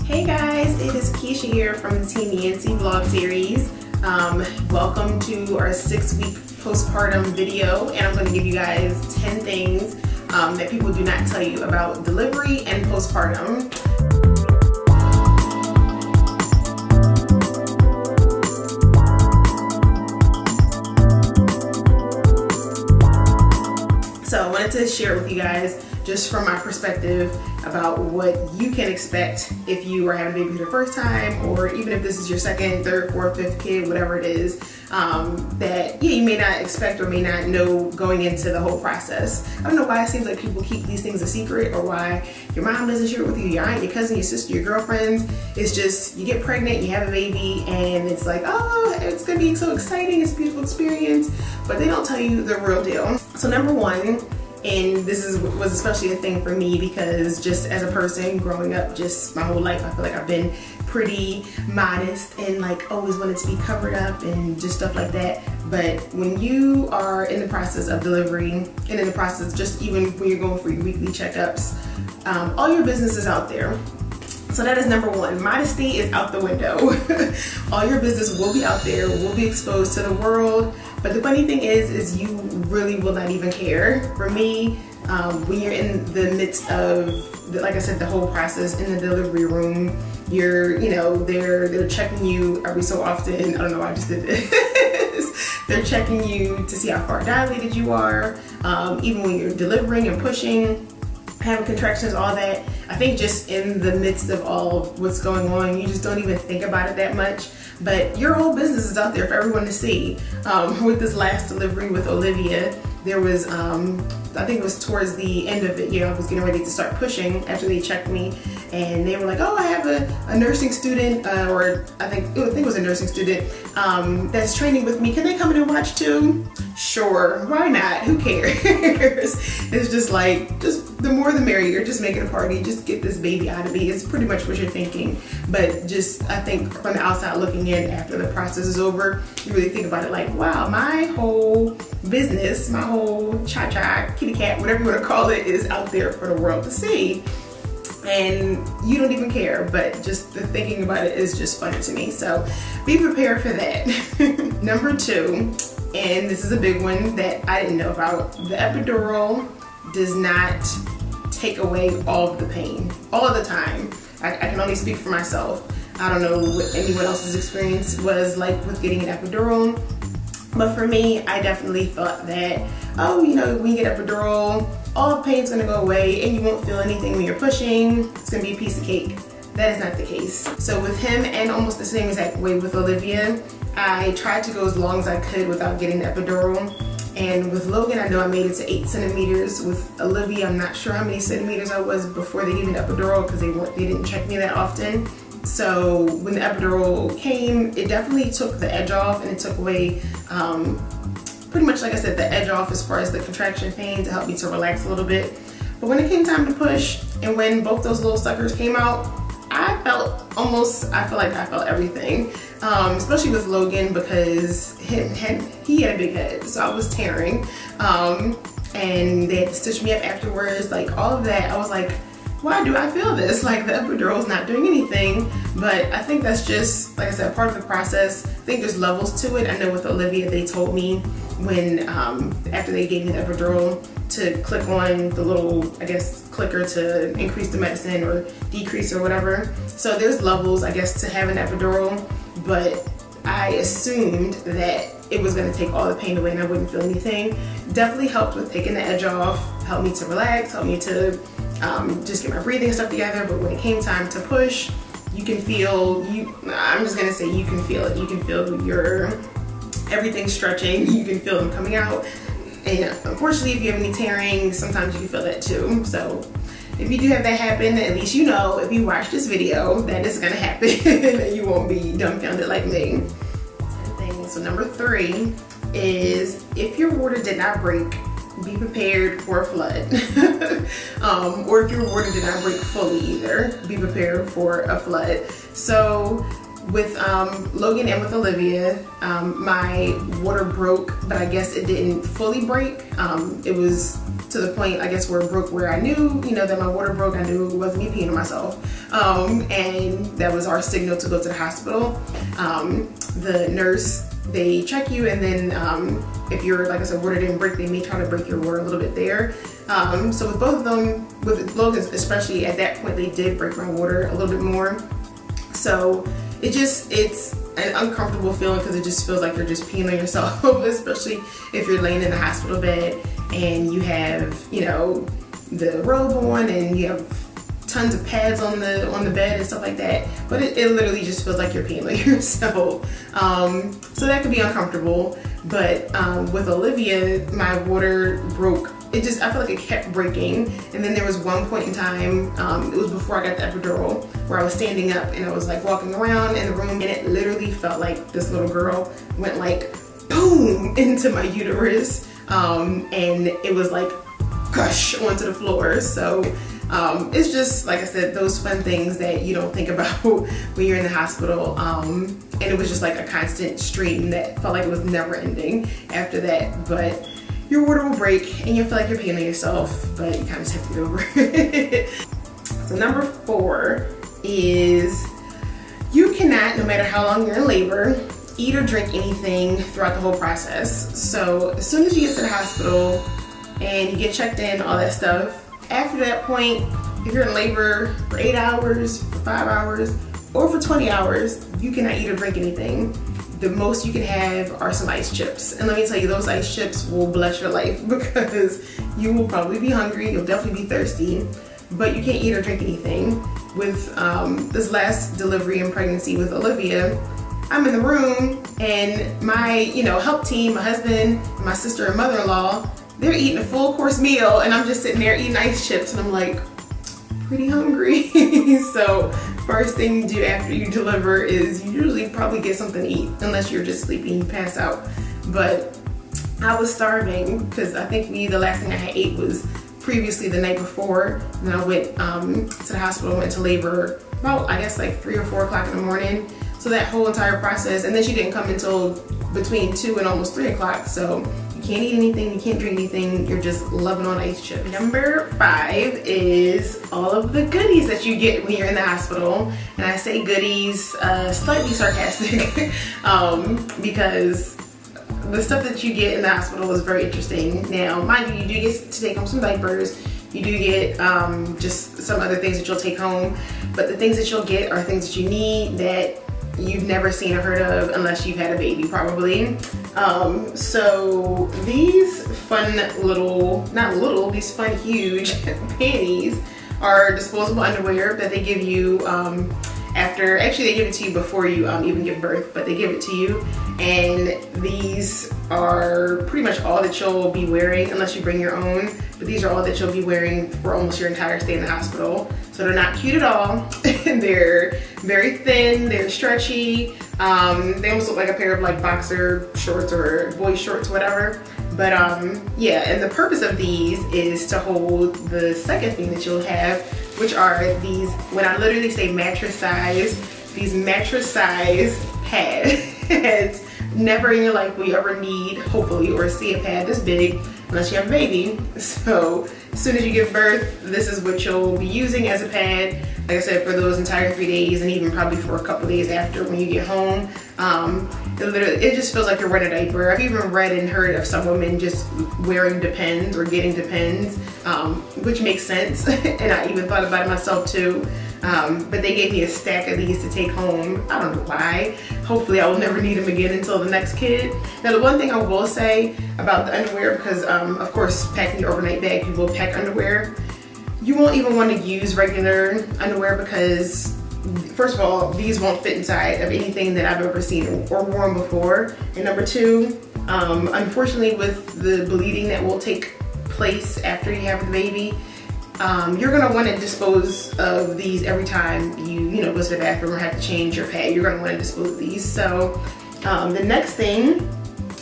Hey guys, it is Keisha here from the Team Yancey vlog series. Welcome to our 6-week postpartum video, and I'm going to give you guys 10 things that people do not tell you about delivery and postpartum. So I wanted to share with you guys just from my perspective about what you can expect if you are having a baby for the first time, or even if this is your second, third, fourth, fifth kid, whatever it is, that you may not expect or may not know going into the whole process. I don't know why it seems like people keep these things a secret, or why your mom doesn't share it with you, your aunt, your cousin, your sister, your girlfriends. It's just, you get pregnant, you have a baby, and it's like, oh, it's gonna be so exciting, it's a beautiful experience, but they don't tell you the real deal. So number one, and this was especially a thing for me because just as a person growing up just my whole life, I feel like I've been pretty modest and like always wanted to be covered up and just stuff like that. But when you are in the process of delivering and in the process just even when you're going for your weekly checkups, all your business is out there. So that is number one. Modesty is out the window. All your business will be out there, will be exposed to the world. But the funny thing is you really will not even care. For me, when you're in the midst of, like I said, the whole process in the delivery room, they're checking you every so often. I don't know why I just did this. They're checking you to see how far dilated you are. Even when you're delivering and pushing, having contractions, all that. I think just in the midst of all of what's going on, you just don't even think about it that much. But your whole business is out there for everyone to see. With this last delivery with Olivia, there was, I think it was towards the end of it, I was getting ready to start pushing after they checked me, and they were like, oh, I have a nursing student, or I think it was a nursing student that's training with me. Can they come in and watch too? Sure, why not? Who cares? It's just like, just the more the merrier, just make it a party, just get this baby out of me. It's pretty much what you're thinking. But just, I think from the outside looking in after the process is over, you really think about it like, wow, my whole business, my whole cha-cha, kitty cat, whatever you want to call it, is out there for the world to see. And you don't even care, but just the thinking about it is just funny to me. So be prepared for that. Number two, and this is a big one that I didn't know about, the epidural does not take away all of the pain all of the time. I can only speak for myself. I don't know what anyone else's experience was like with getting an epidural, but for me, I definitely thought that, oh, when you get epidural, all the pain's gonna go away and you won't feel anything when you're pushing. It's gonna be a piece of cake. That is not the case. So with him, and almost the same exact way with Olivia, I tried to go as long as I could without getting the epidural. And with Logan, I know I made it to 8 centimeters. With Olivia, I'm not sure how many centimeters I was before they gave me the epidural because they didn't check me that often. So when the epidural came, it definitely took the edge off, and it took away, pretty much like I said, the edge off as far as the contraction pain to help me to relax a little bit. But when it came time to push, and when both those little suckers came out, I felt everything, especially with Logan because he had a big head, so I was tearing, and they had to stitch me up afterwards, like all of that. I was like, why do I feel this? Like the epidural is not doing anything. But I think that's just, like I said, part of the process. I think there's levels to it. I know with Olivia, they told me when, after they gave me the epidural, to click on the little, I guess, clicker to increase the medicine or decrease or whatever. So there's levels, I guess, to have an epidural, but I assumed that it was gonna take all the pain away and I wouldn't feel anything. Definitely helped with taking the edge off, helped me to relax, helped me to just get my breathing stuff together. But when it came time to push, you can feel, I'm just gonna say you can feel it. You can feel your, everything stretching, you can feel them coming out. And unfortunately, if you have any tearing, sometimes you can feel that too. So if you do have that happen, at least you know, if you watch this video, that is gonna happen and you won't be dumbfounded like me. So number 3 is, if your water did not break, be prepared for a flood. Or if your water did not break fully either, be prepared for a flood. So with Logan and with Olivia, my water broke, but I guess it didn't fully break. It was to the point, I guess, where it broke where I knew, you know, that my water broke. I knew it wasn't me peeing on myself. And that was our signal to go to the hospital. The nurse, they check you, and then if your, like I said, water didn't break, they may try to break your water a little bit there. So with both of them, with Logan especially, at that point they did break my water a little bit more. So it's an uncomfortable feeling because it just feels like you're just peeing on yourself, especially if you're laying in the hospital bed and you have, you know, the robe on and you have tons of pads on the bed and stuff like that. But it literally just feels like you're peeing on yourself. So that could be uncomfortable. But with Olivia, my water broke. I feel like it kept breaking. And then there was one point in time, it was before I got the epidural, where I was standing up and I was like walking around in the room, and it literally felt like this little girl went like boom into my uterus. And it was like gush onto the floor. So it's just, like I said, those fun things that you don't think about when you're in the hospital. And it was just like a constant stream that felt like it was never ending after that. But your water will break and you'll feel like you're peeing on yourself, but you kind of just have to get over it. So number 4 is you cannot, no matter how long you're in labor, eat or drink anything throughout the whole process. So as soon as you get to the hospital and you get checked in, all that stuff, after that point, if you're in labor for 8 hours, for 5 hours, or for 20 hours, you cannot eat or drink anything. The most you can have are some ice chips. And let me tell you, those ice chips will bless your life because you will probably be hungry, you'll definitely be thirsty, but you can't eat or drink anything. With this last delivery and pregnancy with Olivia, I'm in the room and my, you know, help team, my husband, my sister and mother-in-law, they're eating a full course meal and I'm just sitting there eating ice chips and I'm like, pretty hungry. So first thing you do after you deliver is you usually probably get something to eat, unless you're just sleeping, you pass out. But I was starving because I think the last thing I had ate was previously the night before. And then I went to the hospital, went to labor about, I guess, like 3 or 4 o'clock in the morning. So that whole entire process, and then she didn't come until between 2 and almost 3 o'clock. So you can't eat anything, you can't drink anything, you're just loving on ice chips. Number 5 is all of the goodies that you get when you're in the hospital. And I say goodies slightly sarcastic because the stuff that you get in the hospital is very interesting. Now, mind you, you do get to take home some diapers, you do get just some other things that you'll take home, but the things that you'll get are things that you need that you've never seen or heard of unless you've had a baby, probably. So these fun little, these fun huge panties are disposable underwear that they give you after, actually they give it to you before you even give birth, but they give it to you. And these are pretty much all that you'll be wearing unless you bring your own, but these are all that you'll be wearing for almost your entire stay in the hospital. So they're not cute at all. They're very thin, they're stretchy. They almost look like a pair of like boxer shorts or boy shorts, whatever. But yeah, and the purpose of these is to hold the second thing that you'll have, which are these, when I literally say mattress size, these mattress size pads. Never in your life will you ever need, hopefully, or see a pad this big unless you have a baby. So as soon as you give birth, this is what you'll be using as a pad. Like I said, for those entire 3 days, and even probably for a couple days after when you get home. It just feels like you're wearing a diaper. I've even read and heard of some women just wearing Depends or getting Depends, which makes sense. And I even thought about it myself too. But they gave me a stack of these to take home. I don't know why. Hopefully I will never need them again until the next kid. Now the one thing I will say about the underwear, because of course packing your overnight bag, you will pack underwear. You won't even want to use regular underwear because, first of all, these won't fit inside of anything that I've ever seen or worn before. And number 2, unfortunately with the bleeding that will take place after you have the baby, you're gonna want to dispose of these every time you go to the bathroom or have to change your pad. You're gonna want to dispose of these. So the next thing,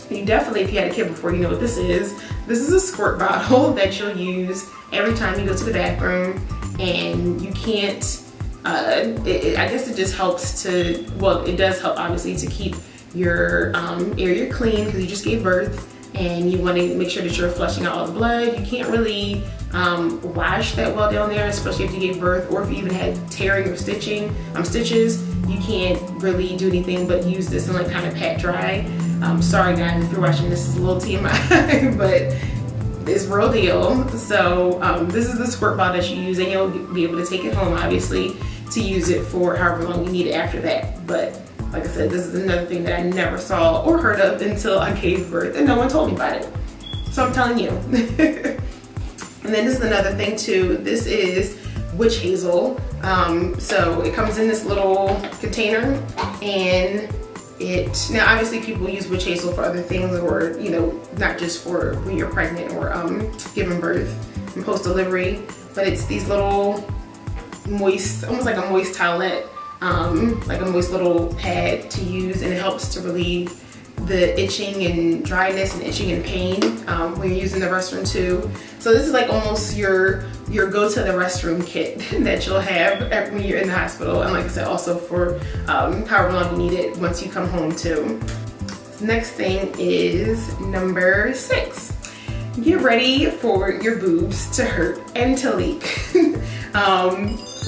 you definitely, if you had a kid before, you know what this is. This is a squirt bottle that you'll use every time you go to the bathroom, and you can't I guess it just helps to, well, it does help obviously to keep your area clean because you just gave birth, and you want to make sure that you're flushing out all the blood. You can't really wash that well down there, especially if you gave birth, or if you even had tearing or stitches. You can't really do anything but use this and like kind of pat dry. Sorry guys if you're watching this, is a little TMI, but it's real deal. So this is the squirt bottle that you use, and you'll be able to take it home obviously to use it for however long you need it after that. But like I said, this is another thing that I never saw or heard of until I gave birth, and no one told me about it. So I'm telling you. And then this is another thing too. This is witch hazel. So it comes in this little container, and now obviously people use witch hazel for other things, or you know, not just for when you're pregnant or giving birth and post-delivery, but it's these little moist, almost like a moist towelette, like a moist little pad to use, and it helps to relieve the itching and dryness and itching and pain when you're using the restroom too. So this is like almost your go to the restroom kit that you'll have when you're in the hospital, and like I said, also for however long you need it once you come home too. Next thing is number 6. Get ready for your boobs to hurt and to leak.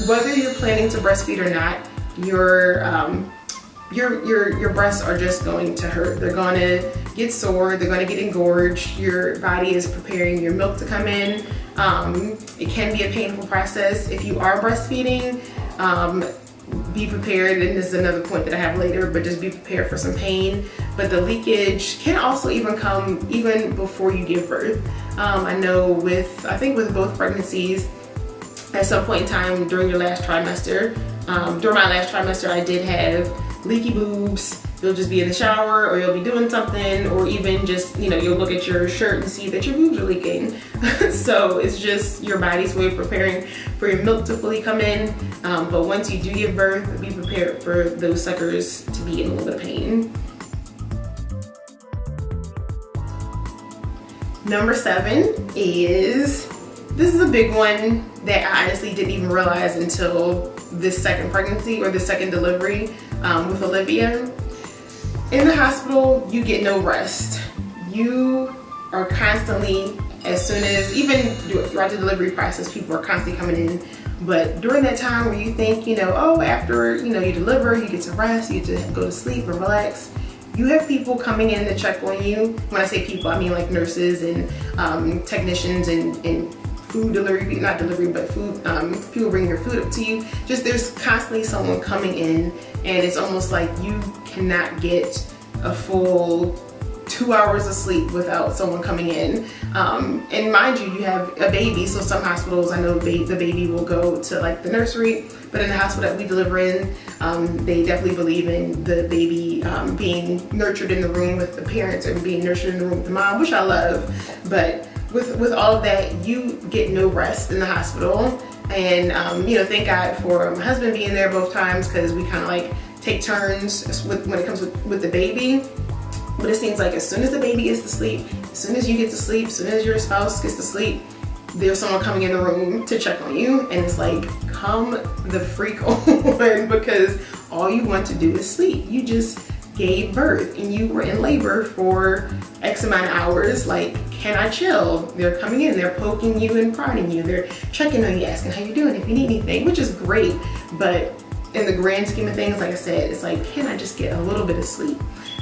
Whether you're planning to breastfeed or not, your breasts are just going to hurt. They're going to get sore, they're going to get engorged. Your body is preparing your milk to come in. It can be a painful process. If you are breastfeeding, be prepared, and this is another point that I have later, but just be prepared for some pain. But the leakage can also even come even before you give birth. I know I think with both pregnancies, at some point in time during your last trimester, during my last trimester, I did have leaky boobs. You'll just be in the shower, or you'll be doing something, or even just, you know, you'll look at your shirt and see that your boobs are leaking. So it's just your body's way of preparing for your milk to fully come in. But once you do give birth, be prepared for those suckers to be in a little bit of pain. Number 7 is, this is a big one that I honestly didn't even realize until this second pregnancy or the second delivery with Olivia. In the hospital, you get no rest. You are constantly, as soon as, even throughout the delivery process, people are constantly coming in. But during that time where you think, you know, oh, after, you know, you deliver, you get to rest, you get to go to sleep and relax, you have people coming in to check on you. When I say people, I mean like nurses and technicians and food delivery, not delivery, but food, people bring your food up to you. Just there's constantly someone coming in, and it's almost like you cannot get a full 2 hours of sleep without someone coming in. And mind you, you have a baby, so some hospitals, I know the baby will go to like the nursery, but in the hospital that we deliver in, they definitely believe in the baby being nurtured in the room with the parents and being nurtured in the room with the mom, which I love. But with all of that, you get no rest in the hospital. And you know, thank God for my husband being there both times, because we kind of like take turns when it comes with the baby. But it seems like as soon as the baby gets to sleep, as soon as you get to sleep, as soon as your spouse gets to sleep, there's someone coming in the room to check on you. And it's like, come the freak on, because all you want to do is sleep. You just gave birth and you were in labor for X amount of hours. Like, can I chill? They're coming in, they're poking you and prodding you, they're checking on you, asking how you're doing, if you need anything, which is great. But in the grand scheme of things, like I said, it's like, can I just get a little bit of sleep?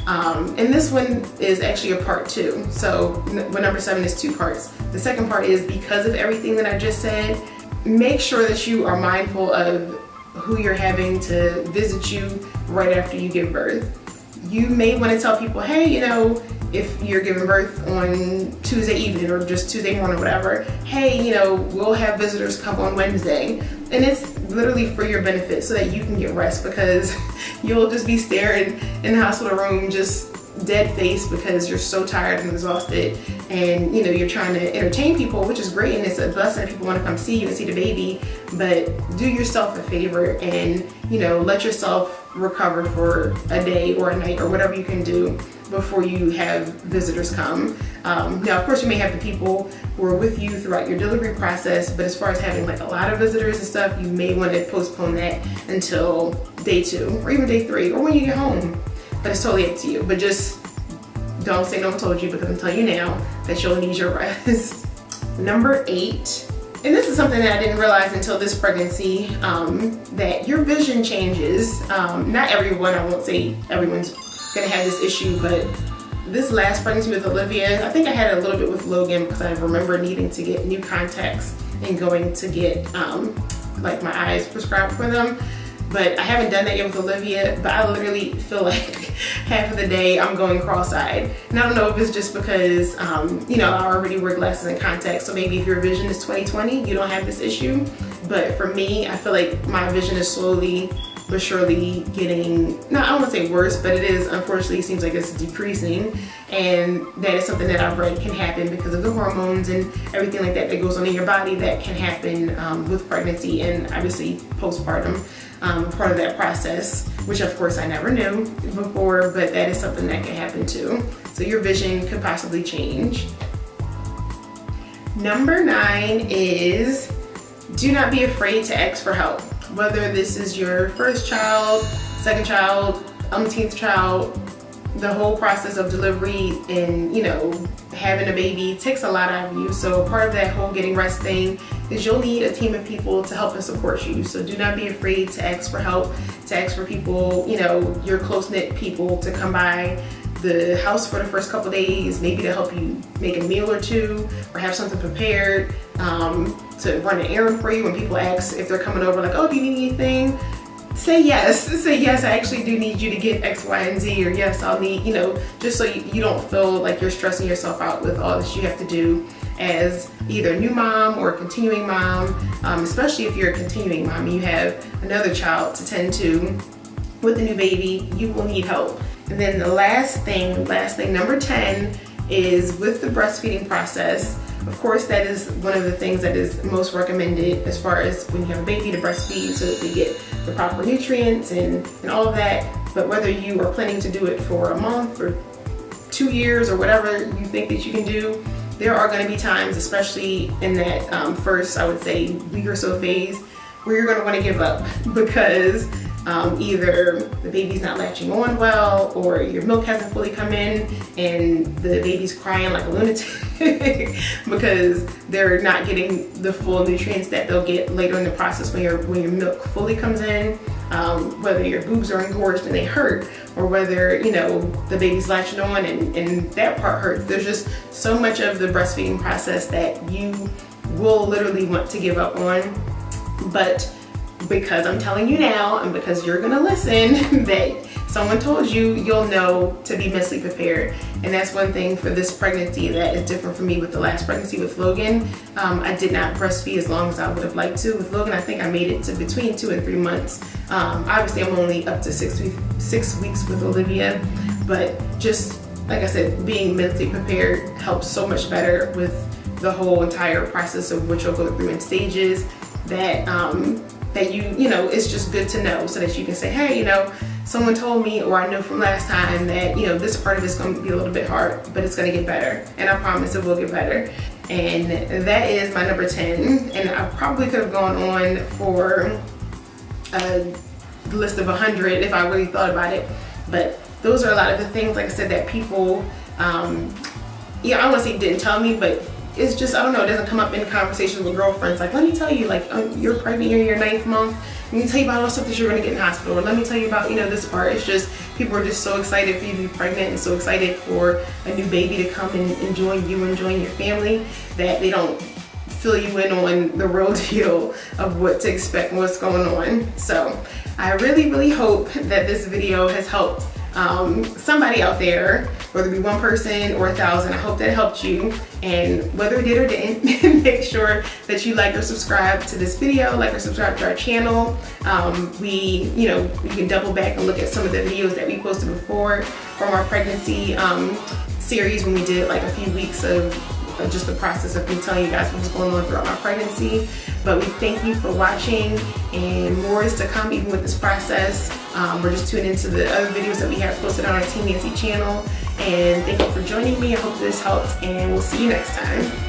And this one is actually a part 2. So number 7 is 2 parts. The second part is, because of everything that I just said, make sure that you are mindful of who you're having to visit you right after you give birth. You may want to tell people, hey, you know, if you're giving birth on Tuesday evening or just Tuesday morning or whatever, hey, you know, we'll have visitors come on Wednesday. And it's literally for your benefit so that you can get rest, because you'll just be staring in the hospital room just dead face because you're so tired and exhausted, and you know, you're trying to entertain people, which is great, and it's a blessing that people want to come see you and see the baby. But do yourself a favor and, you know, let yourself recover for a day or a night or whatever you can do, before you have visitors come. Now, of course, you may have the people who are with you throughout your delivery process, but as far as having like a lot of visitors and stuff, you may want to postpone that until day 2 or even day 3 or when you get home. But it's totally up to you. But just don't say no one told you, because I'm telling you now that you'll need your rest. Number 8, and this is something that I didn't realize until this pregnancy, that your vision changes. Not everyone, I won't say everyone's gonna have this issue, but this last pregnancy with Olivia, I think I had it a little bit with Logan, because I remember needing to get new contacts and going to get like my eyes prescribed for them. But I haven't done that yet with Olivia, but I literally feel like half of the day I'm going cross-eyed. And I don't know if it's just because, you know, I already wear glasses and contacts, so maybe if your vision is 20/20, you don't have this issue. But for me, I feel like my vision is slowly but surely getting, no, I don't want to say worse, but it is, unfortunately, seems like it's decreasing. And that is something that I've read can happen because of the hormones and everything like that that goes on in your body that can happen with pregnancy and obviously postpartum. Part of that process, which of course I never knew before, but that is something that can happen too. So your vision could possibly change. Number 9 is, do not be afraid to ask for help. Whether this is your first child, second child, umpteenth child, the whole process of delivery and, you know, having a baby takes a lot out of you. So part of that whole getting rest thing is you'll need a team of people to help and support you. So do not be afraid to ask for help, to ask for people, you know, your close-knit people to come by the house for the first couple days, maybe to help you make a meal or two, or have something prepared, to run an errand for you when people ask if they're coming over, like, oh, do you need anything? Say yes. Say yes, I actually do need you to get X, Y, and Z, or yes, I'll need, you know, just so you don't feel like you're stressing yourself out with all this you have to do as either a new mom or a continuing mom, especially if you're a continuing mom and you have another child to tend to with a new baby, you will need help. And then the last thing, number 10, is with the breastfeeding process. Of course, that is one of the things that is most recommended as far as when you have a baby to breastfeed, so that they get the proper nutrients and all of that. But whether you are planning to do it for a month or 2 years or whatever you think that you can do, there are going to be times, especially in that first, I would say, week or so phase, where you're going to want to give up because either the baby's not latching on well, or your milk hasn't fully come in and the baby's crying like a lunatic because they're not getting the full nutrients that they'll get later in the process when your milk fully comes in. Whether your boobs are engorged and they hurt, or whether, you know, the baby's latching on and that part hurts. There's just so much of the breastfeeding process that you will literally want to give up on. But because I'm telling you now, and because you're gonna listen, that someone told you, you'll know to be mentally prepared. And that's one thing for this pregnancy that is different for me with the last pregnancy with Logan. I did not breastfeed as long as I would have liked to. With Logan, I think I made it to between 2 and 3 months. Obviously, I'm only up to 6 weeks with Olivia, but just like I said, being mentally prepared helps so much better with the whole entire process of what you'll go through in stages. That that you know, it's just good to know so that you can say, hey, you know, someone told me, or I know from last time that, you know, this part of it's going to be a little bit hard, but it's going to get better. And I promise it will get better. And that is my number 10. And I probably could have gone on for a list of 100 if I really thought about it. But those are a lot of the things, like I said, that people, yeah, I don't want to say didn't tell me, but it's just, I don't know, it doesn't come up in conversations with girlfriends. Like, let me tell you, like, you're pregnant, you're in your 9th month. Let me tell you about all the stuff that you're gonna get in the hospital. Or let me tell you about, you know, this part. It's just, people are just so excited for you to be pregnant and so excited for a new baby to come and enjoy you, enjoying your family, that they don't fill you in on the real deal of what to expect and what's going on. So I really, really hope that this video has helped somebody out there, whether it be one person or 1,000. I hope that helped you, and whether it did or didn't, make sure that you like or subscribe to this video, like or subscribe to our channel. You know, you can double back and look at some of the videos that we posted before from our pregnancy series when we did like a few weeks of just the process of me telling you guys what's going on throughout my pregnancy. But we thank you for watching, and more is to come even with this process. We're just tuning into the other videos that we have posted on our Team Yancey channel. And thank you for joining me. I hope this helped, and we'll see you next time.